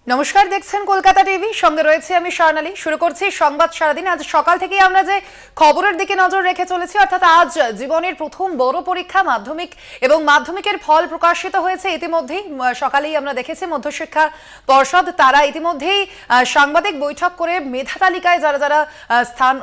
নমস্কার, দেখছেন কলকাতা টিভি, সঙ্গে রয়েছে আমি স্বর্ণালী। শুরু করছি সংবাদ সারাদিন। আজ সকাল থেকে আমরা যে খবরের দিকে নজর রেখে চলেছি, অর্থাৎ আজ জীবনের প্রথম বড় পরীক্ষা মাধ্যমিক এবং মাধ্যমিকের ফল প্রকাশিত হয়েছে। ইতিমধ্যেই সকালেই আমরা দেখেছি মধ্যশিক্ষা পর্ষদ তারা ইতিমধ্যেই সাংবাদিক বৈঠক করে মেধা তালিকায় যারা যারা স্থান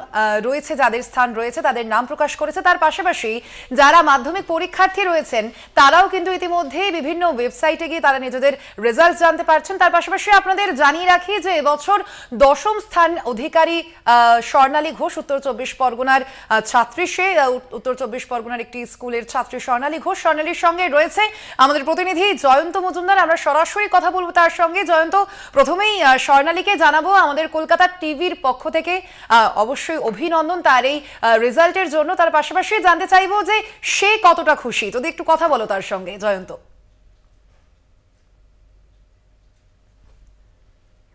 রয়েছে, যাদের স্থান রয়েছে তাদের নাম প্রকাশ করেছে। তার পাশাপাশি যারা মাধ্যমিক পরীক্ষার্থী রয়েছেন তারাও কিন্তু ইতিমধ্যেই বিভিন্ন ওয়েবসাইটে গিয়ে তারা নিজেদের রেজাল্ট জানতে পারছেন। তার পাশাপাশি আপনাদের জানিয়ে রাখি যে এবছর দশম স্থান অধিকারী স্বর্ণালী ঘোষ, উত্তর চব্বিশ পরগনার ছাত্রী। সে উত্তর চব্বিশ পরগনার একটি স্কুলের ছাত্রী স্বর্ণালী ঘোষ। স্বর্ণালীর সঙ্গে রয়েছে আমাদের প্রতিনিধি জয়ন্ত মজুমদার। আমরা সরাসরি কথা বলবো তার সঙ্গে। জয়ন্ত, প্রথমেই স্বর্ণালীকে জানাবো আমাদের কলকাতা টিভির পক্ষ থেকে অবশ্যই অভিনন্দন তার এই রেজাল্টের জন্য। তার পাশাপাশি জানতে চাইবো যে সে কতটা খুশি, যদি একটু কথা বলো তার সঙ্গে জয়ন্ত।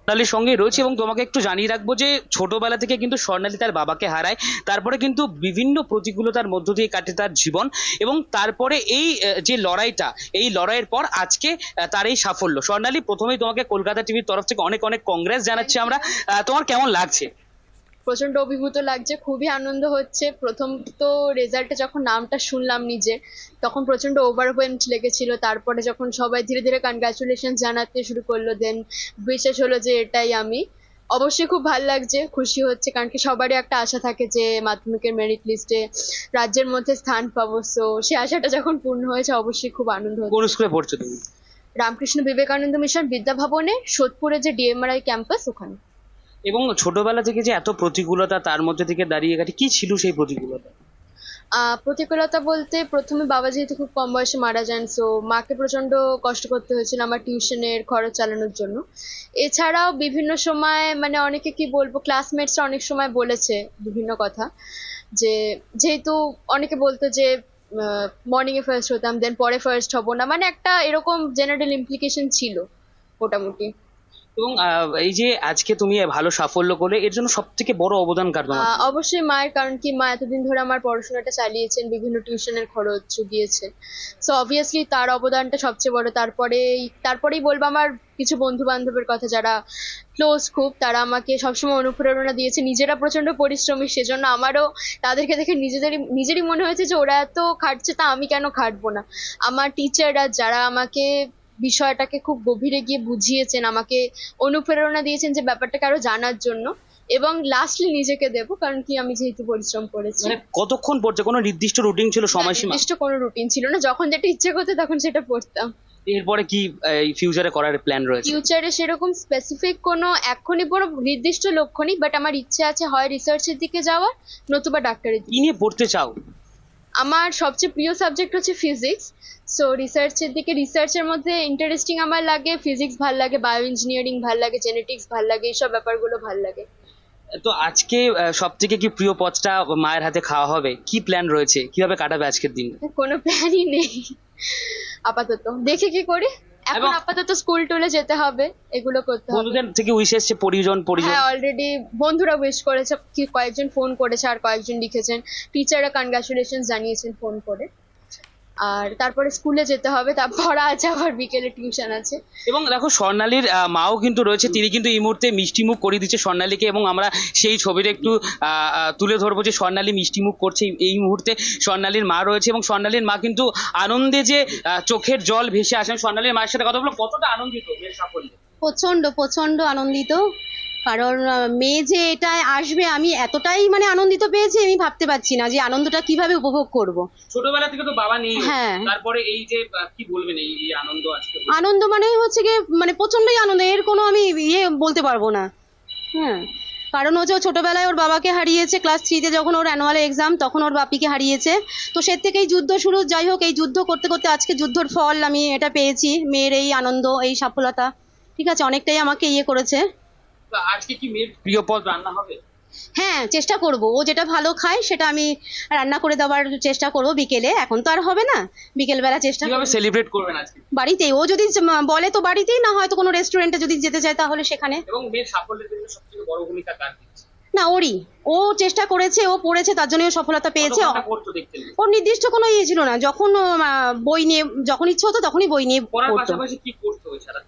স্বর্ণালীর সঙ্গে রয়েছে এবং তোমাকে একটু জানিয়ে রাখবো যে ছোটবেলা থেকে কিন্তু স্বর্ণালী তার বাবাকে হারায়, তারপরে কিন্তু বিভিন্ন প্রতিকূলতার মধ্য দিয়ে কাটে তার জীবন, এবং তারপরে এই যে লড়াইটা, এই লড়াইয়ের পর আজকে তার এই সাফল্য। স্বর্ণালী, প্রথমেই তোমাকে কলকাতা টিভির তরফ থেকে অনেক অনেক কংগ্রেস জানাচ্ছি আমরা। তোমার কেমন লাগছে? প্রচন্ড অভিভূত লাগছে, খুবই আনন্দ হচ্ছে। প্রথম তো রেজাল্টে যখন নামটা শুনলাম নিজে, তখন প্রচন্ড ওভারওয়েলমড লেগেছিল। তারপরে যখন সবাই ধীরে ধীরে কনগ্রাচুলেশন জানাতে শুরু করলো, দেন বিশেষ হলো যে এটাই আমি। অবশ্যই খুব ভালো লাগছে, খুশি হচ্ছে, কারণ কি সবারই একটা আশা থাকে যে মাধ্যমিকের মেরিট লিস্টে রাজ্যের মধ্যে স্থান পাবো। সো সে আশাটা যখন পূর্ণ হয়েছে অবশ্যই খুব আনন্দ হচ্ছে। কোন স্কুলে পড়ছো তুমি? রামকৃষ্ণ বিবেকানন্দ মিশন বিদ্যাভবনে, সোদপুরে যে ডিএমআরআই ক্যাম্পাস, ওখানে। এবং ছোটবেলা থেকে যে এত প্রতিকূলতা, তার মধ্যে থেকে দাঁড়িয়ে গেছে, কি ছিল সেই প্রতিকূলতা? প্রতিকূলতা বলতে প্রথমে বাবা যেহেতু খুব কম বয়সে মারা যান, সো মাকে প্রচন্ড কষ্ট করতে হয়েছিল আমার টিউশনের খরচ চালানোর জন্য। এছাড়াও বিভিন্ন সময় মানে অনেকে কি বলবো, ক্লাসমেটসরা অনেক সময় বলেছে বিভিন্ন কথা, যে যেহেতু অনেকে বলতো যে মর্নিং এ ফার্স্ট হতাম, দেন পরে ফার্স্ট হব না, মানে একটা এরকম জেনারেল ইমপ্লিকেশন ছিল মোটামুটি। এবং এই যে আজকে তুমি ভালো সাফল্য করলে, এর জন্য সব থেকে বড় অবদান কার? অবশ্যই মায়ের, কারণ কি মা এতদিন ধরে আমার পড়াশোনাটা চালিয়েছেন, বিভিন্ন টিউশনের খরচ জুগিয়েছে। সো অবভিয়াসলি তার অবদানটা সবচেয়ে বড়। তারপরেই বলবো আমার কিছু বন্ধু বান্ধবের কথা, যারা ক্লোজ খুব, তারা আমাকে সবসময় অনুপ্রেরণা দিয়েছে। নিজেরা প্রচন্ড পরিশ্রমী, সেজন্য আমারও তাদেরকে দেখে নিজেরই মনে হয়েছে যে ওরা এত খাটছে, তা আমি কেন খাটবো না। আমার টিচাররা যারা আমাকে বিষয়টাকে খুব গভীরে গিয়ে বুঝিয়েছেন, আমাকে অনুপ্রেরণা দিয়েছেন যে ব্যাপারটাকে আরো জানার জন্য, এবং লাস্টলি নিজেকে দেব, কারণ কি আমি যেহেতু পরিশ্রম করেছি। মানে কতক্ষণ পড়ছে? কোনো নির্দিষ্ট রুটিন ছিল, সময়সীমা? নির্দিষ্ট কোনো রুটিন ছিল না, যখন যেটা ইচ্ছে করতে তখন সেটা পড়তাম। এরপরে কি ফিউচারে করার প্ল্যান রয়েছে? ফিউচারে সেরকম স্পেসিফিক কোনো এখনই কোনো নির্দিষ্ট লক্ষ্য নেই, বাট আমার ইচ্ছে আছে হয় রিসার্চের দিকে যাওয়ার, নতুবা ডাক্তারের দিকে। কি নিয়ে পড়তে চাও? আমার সবচেয়ে প্রিয় সাবজেক্ট হচ্ছে ফিজিক্স। সো রিসার্চের মধ্যে ইন্টারেস্টিং আমার লাগে, ফিজিক্স ভাল লাগে, বায়ো ইঞ্জিনিয়ারিং ভাল লাগে, জেনেটিক্স ভাল লাগে, এইসব ব্যাপারগুলো ভাল লাগে। তো আজকে সব থেকে কি প্রিয় পদটা মায়ের হাতে খাওয়া হবে? কি প্ল্যান রয়েছে, কিভাবে কাটাবে আজকের দিন? কোনো প্ল্যানই নেই আপাতত, দেখে কি করি। এখন আপাতত স্কুল টুলে যেতে হবে, এগুলো করতে হবে। বন্ধুদের থেকে উইশ এসেছে? পরিজন? হ্যাঁ, অলরেডি বন্ধুরা উইশ করেছে, কয়েকজন ফোন করেছে, আর কয়েকজন লিখেছেন। টিচাররা কনগ্রাচুলেশন জানিয়েছেন ফোন করে। আর তারপরে স্কুলে যেতে হবে, তারপর আছে আবার বিকেলে টিউশন আছে। এবং দেখো, স্বর্ণালীর মাও কিন্তু রয়েছে, তিনি কিন্তু এই মুহূর্তে মিষ্টি মুখ করে দিচ্ছে স্বর্ণালীকে, এবং আমরা সেই ছবিটা একটু তুলে ধরবো যে স্বর্ণালী মিষ্টি মুখ করছে এই মুহূর্তে। স্বর্ণালীর মা রয়েছে এবং স্বর্ণালীর মা কিন্তু আনন্দে যে চোখের জল ভেসে আসেন। স্বর্ণালীর মায়ের সাথে কথা বলবো, কতটা আনন্দিত মেয়ের সাফল্যে? প্রচন্ড আনন্দিত, কারণ মেয়ে যে এটায় আসবে আমি এতটাই মানে আনন্দিত পেয়েছি, আমি ভাবতে পারছি না যে আনন্দটা কিভাবে উপভোগ করব। ছোটবেলা থেকে তো বাবা নেই, হ্যাঁ, তারপরে এই যে কি বলবেন এই আনন্দ? আজকে আনন্দ মানে হচ্ছে গিয়ে মানে প্রচন্ডই আনন্দ, এর কোনো আমি বলতে পারবো না। হ্যাঁ, কারণ হচ্ছে ও ছোটবেলায় ওর বাবাকে হারিয়েছে, ক্লাস 3-তে যখন ওর অ্যানুয়াল এক্সাম, তখন ওর বাপিকে হারিয়েছে। তো সে থেকেই যুদ্ধ শুরু। যাই হোক, এই যুদ্ধ করতে করতে আজকে যুদ্ধর ফল আমি এটা পেয়েছি, মেয়ের এই আনন্দ, এই সফলতা, ঠিক আছে, অনেকটাই আমাকে করেছে। আজকে কি মেয়ের প্রিয় পদ রান্না হবে? হ্যাঁ, চেষ্টা করব, ও যেটা ভালো খায় সেটা আমি রান্না করে দেওয়ার চেষ্টা করব বিকেলে। এখন তো আর হবে না, বিকেল বেলা চেষ্টা করব। কিভাবে সেলিব্রেট করবেন আজকে? বাড়িতে, ও যদি বলে তো বাড়িতেই, না হয়তো কোনো রেস্টুরেন্টে যদি যেতে চায় তাহলে সেখানে। এবং মেয়ের সাফল্যের জন্য সবথেকে বড় ভূমিকা কার? না, ও চেষ্টা করেছে, ও পড়েছে, তার জন্য ও সফলতা পেয়েছে। ওর নির্দিষ্ট কোনো ইয়ে ছিল না, যখন বই নিয়ে যখন ইচ্ছে হতো তখনই বই নিয়ে পড়তো।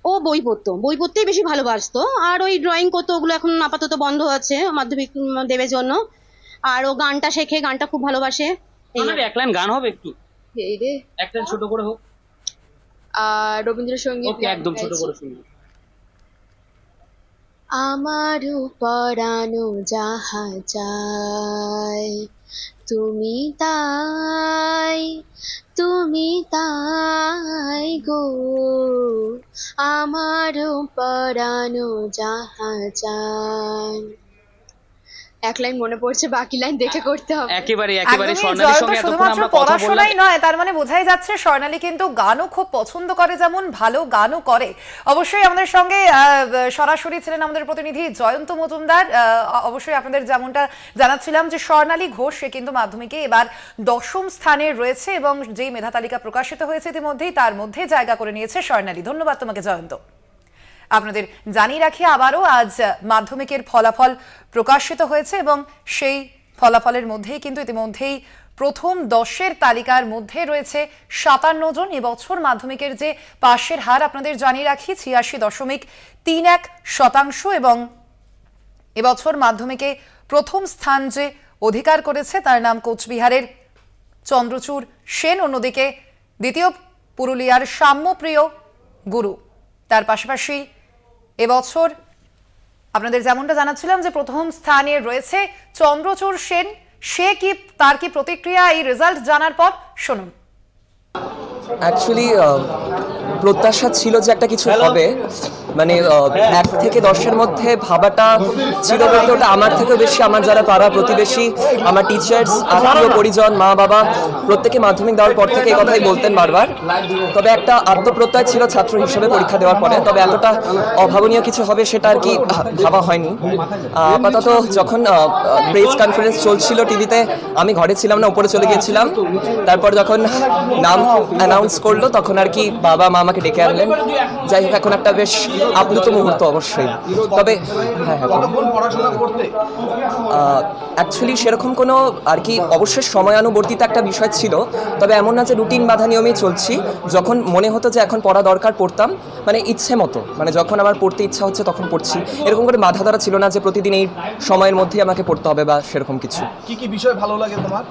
ও বই পড়তো, বই পড়তেই বেশি ভালোবাসতো। আর ওই ড্রয়িং করতো, ওগুলো এখন আপাতত বন্ধ আছে মাধ্যমিক দেবের জন্য। আর ও গানটা শেখে, গানটা খুব ভালোবাসে। এক লাইন গান হবে একটু, এই রে একটা ছোট করে হোক। আর রবীন্দ্রসঙ্গীত একদম ছোট করে শুনি। আমারও পরানো যাহা চাই, তুমি তাই গো, আমারও পরানো যাহা চাই। এক লাইন মনে পড়ছে, বাকি লাইন দেখে করতে হবে। একেবারে স্বর্ণালীর সঙ্গে এতক্ষণ আমরা কথা বললাম। নয়, তার মানে বোঝাই যাচ্ছে স্বর্ণালী কিন্তু গানও খুব পছন্দ করে, যেমন ভালো গানও করে। অবশ্যই আমাদের সঙ্গে সরাসরি ছিলেন আমাদের প্রতিনিধি জয়ন্ত মজুমদার। অবশ্যই আপনাদের যেমনটা জানাচ্ছিলাম যে স্বর্ণালী ঘোষ সে কিন্তু মাধ্যমিকে এবার 10ম স্থানে রয়েছে এবং যেই মেধা তালিকা প্রকাশিত হয়েছে ইতিমধ্যেই তার মধ্যে জায়গা করে নিয়েছে স্বর্ণালী। ধন্যবাদ তোমাকে জয়ন্ত। আপনাদের জানিয়ে রাখি আবারও আজ মাধ্যমিকের ফলাফল প্রকাশিত হয়েছে এবং সেই ফলাফলের মধ্যেই কিন্তু ইতিমধ্যেই প্রথম 10-এর তালিকার মধ্যে রয়েছে 57 জন। এবছর মাধ্যমিকের যে পাশের হার আপনাদের জানিয়ে রাখি 86.31% এবং এবছর মাধ্যমিকে প্রথম স্থান যে অধিকার করেছে তার নাম কোচবিহারের চন্দ্রচূড় সেন, অন্যদিকে দ্বিতীয় পুরুলিয়ার সাম্যপ্রিয় গুরু। তার পাশাপাশি এবছর আপনাদের যেমনটা জানাচ্ছিলাম যে প্রথম স্থানে রয়েছে চন্দ্রচূড় সেন। তার কি প্রতিক্রিয়া এই রেজাল্ট জানার পর শুনুন। অ্যাকচুয়ালি প্রত্যাশা ছিল যে একটা কিছু হবে, মানে 1 থেকে 10-এর মধ্যে ভাবাটা ছিল বলতে ওটা আমার থেকেও বেশি আমার যারা পাড়া প্রতিবেশী, আমার টিচার্স, আত্মীয় পরিজন, মা বাবা প্রত্যেকে মাধ্যমিক দেওয়ার পর থেকে এই কথাই বলতেন বারবার। তবে একটা আত্মপ্রত্যয় ছিল ছাত্র হিসেবে পরীক্ষা দেওয়ার পরে, তবে এতটা অভাবনীয় কিছু হবে সেটা আর কি ভাবা হয়নি। আপাতত যখন প্রেস কনফারেন্স চলছিল টিভিতে, আমি ঘরে ছিলাম না, উপরে চলে গিয়েছিলাম। তারপর যখন নাম অ্যানাউন্স করলো তখন আর কি বাবা মা আমাকে ডেকে আনলেন। যাই হোক, এখন একটা বেশ আপ্লুত মুহূর্ত অবশ্যই। তবে অ্যাকচুয়ালি সেরকম কোনো আর কি অবশ্যই সময়ানুবর্তিত একটা বিষয় ছিল, তবে এমন না যে রুটিন বাঁধা নিয়মেই চলছি। যখন মনে হতো যে এখন পড়া দরকার পড়তাম, মানে ইচ্ছে মতো, মানে যখন আমার পড়তে ইচ্ছা হচ্ছে তখন পড়ছি। এরকম করে বাধা ধরা ছিল না যে প্রতিদিন এই সময়ের মধ্যেই আমাকে পড়তে হবে বা সেরকম কিছু। কি কি বিষয় ভালো লাগে তোমার?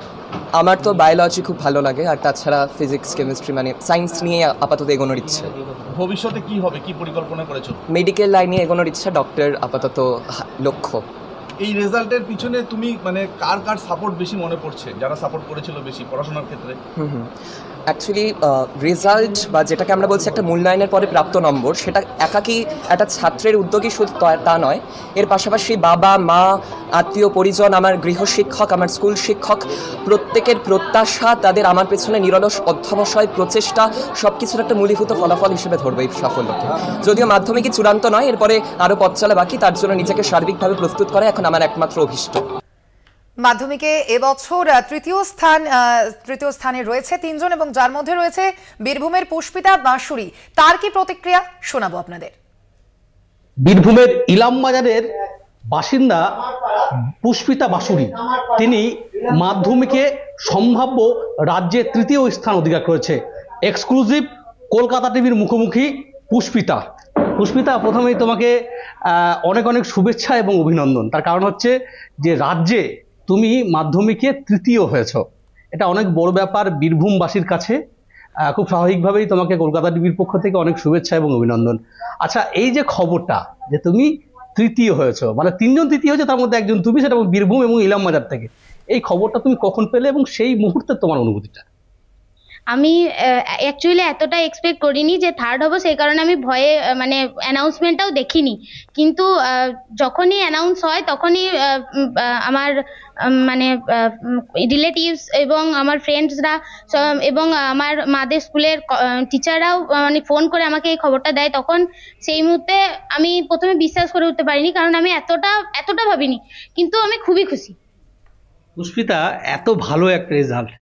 আমার তো বায়োলজি খুব ভালো লাগে, আর তাছাড়া ফিজিক্স, কেমিস্ট্রি, মানে সায়েন্স নিয়ে আপাতত এগোনোর ইচ্ছে। ভবিষ্যতে কি হবে, কি পরিকল্পনা করেছো? মেডিকেল লাইনে এগোনোর ইচ্ছা, ডক্টর আপাতত লক্ষ্য। এই রেজাল্টের পিছনে তুমি মানে কার সাপোর্ট বেশি মনে পড়ছে, যারা সাপোর্ট করেছিল বেশি পড়াশোনার ক্ষেত্রে? অ্যাকচুয়ালি রেজাল্ট বা যেটাকে আমরা বলছি একটা মূল্যায়নের পরে প্রাপ্ত নম্বর, সেটা একাকী একটা ছাত্রের উদ্যোগী শুধু তা নয়, এর পাশাপাশি বাবা মা, আত্মীয় পরিজন, আমার গৃহশিক্ষক, আমার স্কুল শিক্ষক প্রত্যেকের প্রত্যাশা, তাদের আমার পেছনে নিরলস অধ্যবসায়, প্রচেষ্টা, সব কিছুর একটা মূলীভূত ফলাফল হিসেবে ধরবে এই সাফল্যকে। যদিও মাধ্যমিকই চূড়ান্ত নয়, এরপরে আরও পথ চলা বাকি, তার জন্য নিজেকে সার্বিকভাবে প্রস্তুত করা এখন আমার একমাত্র অভীষ্ট। মাধ্যমিকে এবছর তৃতীয় স্থানে রয়েছে 3 জন এবং যার মধ্যে রয়েছে বীরভূমের পুষ্পিতা বাঁশুরি। তার কি প্রতিক্রিয়া শোনাবো আপনাদের। বীরভূমের ইলামবাজারের বাসিন্দা পুষ্পিতা বাঁশুরি, তিনি মাধ্যমিকে সম্ভাব্য রাজ্যে 3য় স্থান অধিকার করেছে। এক্সক্লুসিভ কলকাতা টিভির মুখোমুখি পুষ্পিতা। প্রথমেই তোমাকে অনেক অনেক শুভেচ্ছা এবং অভিনন্দন। তার কারণ হচ্ছে যে রাজ্যে তুমি মাধ্যমিকে 3য় হয়েছ, এটা অনেক বড় ব্যাপার বীরভূমবাসীর কাছে। খুব স্বাভাবিকভাবেই তোমাকে কলকাতা টিভির পক্ষ থেকে অনেক শুভেচ্ছা এবং অভিনন্দন। আচ্ছা, এই যে খবরটা যে তুমি 3য় হয়েছ, মানে 3 জন 3য় হয়েছে, তার মধ্যে একজন তুমি, সেটা বীরভূম এবং ইলামবাজার থেকে, এই খবরটা তুমি কখন পেলে এবং সেই মুহূর্তে তোমার অনুভূতিটা? আমি অ্যাকচুয়ালি এতটা এক্সপেক্ট করিনি যে 3rd হব, সেই কারণে আমি ভয়ে মানে অ্যানাউন্সমেন্টটাও দেখিনি। কিন্তু যখনই অ্যানাউন্স হয় তখনই আমার মানে রিলেটিভস এবং আমার ফ্রেন্ডসরা এবং আমার মাদের স্কুলের টিচাররাও মানে ফোন করে আমাকে এই খবরটা দেয়। তখন সেই মুহূর্তে আমি প্রথমে বিশ্বাস করে উঠতে পারিনি, কারণ আমি এতটা ভাবিনি, কিন্তু আমি খুবই খুশি। পুষ্পিতা, এত ভালো একটা রেজাল্ট